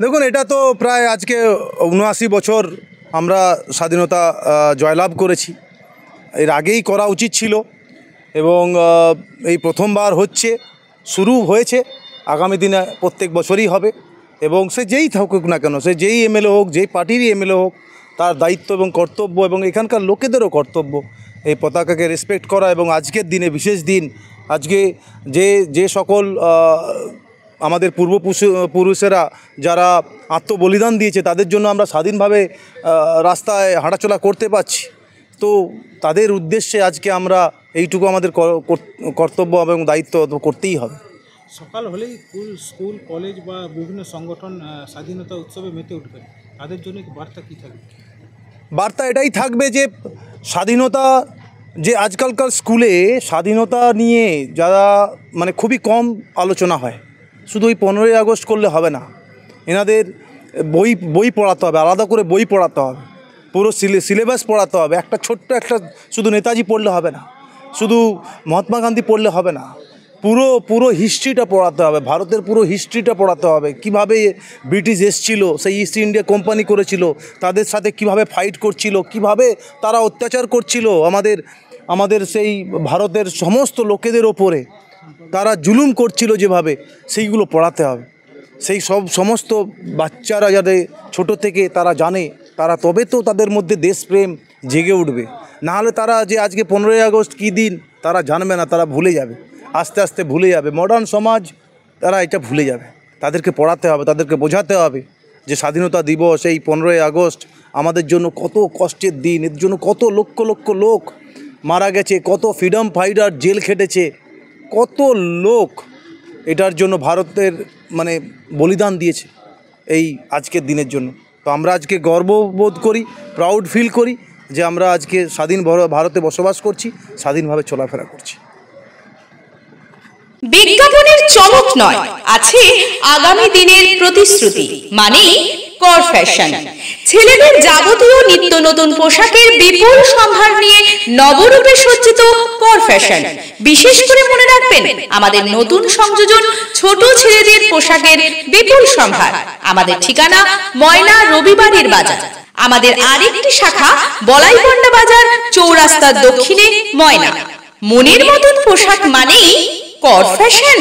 দেখুন, এটা তো প্রায় আজকে ৭৯ বছর আমরা স্বাধীনতা জয়লাভ করেছি। এর আগেই করা উচিত ছিল এবং এই প্রথমবার হচ্ছে, শুরু হয়েছে, আগামী দিনে প্রত্যেক বছরই হবে। এবং সে যেই থাকুক না কেন, সে যেই এমএলএ হোক, যেই পার্টিরই এমএলএ হোক, তার দায়িত্ব এবং কর্তব্য এবং এখানকার লোকেদেরও কর্তব্য এই পতাকাকে রেসপেক্ট করা। এবং আজকের দিনে বিশেষ দিন, আজকে যে সকল আমাদের পূর্বপুরুষেরা যারা আত্মবলিদান দিয়েছে, তাদের জন্য আমরা স্বাধীনভাবে রাস্তায় হাঁটাচলা করতে পারছি। তো তাদের উদ্দেশ্যে আজকে আমরা এইটুকু আমাদের কর্তব্য এবং দায়িত্ব করতেই হবে। সকাল হলেই স্কুল কলেজ বা বিভিন্ন সংগঠন স্বাধীনতা উৎসবে মেতে উঠবে, তাদের জন্য বার্তা কী থাকবে? বার্তা এটাই থাকবে যে স্বাধীনতা, যে আজকালকার স্কুলে স্বাধীনতা নিয়ে যারা মানে খুবই কম আলোচনা হয়। শুধু ওই 15ই আগস্ট করলে হবে না, এনাদের বই পড়াতে হবে, আলাদা করে বই পড়াতে হবে, পুরো সিলেবাস পড়াতে হবে। একটা ছোট্ট একটা শুধু নেতাজি পড়লে হবে না, শুধু মহাত্মা গান্ধী পড়লে হবে না, পুরো হিস্ট্রিটা পড়াতে হবে, ভারতের পুরো হিস্ট্রিটা পড়াতে হবে। কিভাবে ব্রিটিশ এসছিল, সেই ইস্ট ইন্ডিয়া কোম্পানি করেছিল, তাদের সাথে কিভাবে ফাইট করছিল, কিভাবে তারা অত্যাচার করছিল আমাদের সেই ভারতের সমস্ত লোকেদের ওপরে, তারা জুলুম করছিল যেভাবে, সেইগুলো পড়াতে হবে। সেই সমস্ত বাচ্চারা যাদের ছোট থেকে তারা জানে, তারা তবে তো তাদের মধ্যে দেশপ্রেম জেগে উঠবে। নাহলে তারা যে আজকে 15ই আগস্ট কী দিন তারা জানবে না, তারা ভুলে যাবে, আস্তে আস্তে ভুলে যাবে। মডার্ন সমাজ তারা এটা ভুলে যাবে। তাদেরকে পড়াতে হবে, তাদেরকে বোঝাতে হবে যে স্বাধীনতা দিবস, এই 15ই আগস্ট আমাদের জন্য কত কষ্টের দিন, এর জন্য কত লক্ষ লক্ষ লোক মারা গেছে, কত ফ্রিডম ফাইটার জেল খেটেছে, কত লোক এটার জন্য ভারতের মানে বলিদান দিয়েছে এই আজকের দিনের জন্য। তো আমরা আজকে গর্ববোধ করি, প্রাউড ফিল করি যে আমরা আজকে স্বাধীন ভারতে বসবাস করছি, স্বাধীনভাবে চলাফেরা করছি। বিজ্ঞাপনের চমক নয়, আছে আগামী দিনের প্রতিশ্রুতি, মানে কর ফ্যাশন। ছেলেদের যাবতীয় নিত্য নতুন পোশাকের বিপুল সম্ভার নিয়ে নবরূপে সজ্জিত কর ফ্যাশন। বিশেষ করে মনে রাখবেন, আমাদের নতুন সংযোজন ছোট ছেলেদের পোশাকের বিপুল সম্ভার। আমাদের ঠিকানা ময়না রবিবারের বাজার। আমাদের আরেকটি শাখা বলাইপন্ডা বাজার, চৌরাস্তার দক্ষিণে ময়না। মনের মতন পোশাক মানেই কর ফ্যাশন।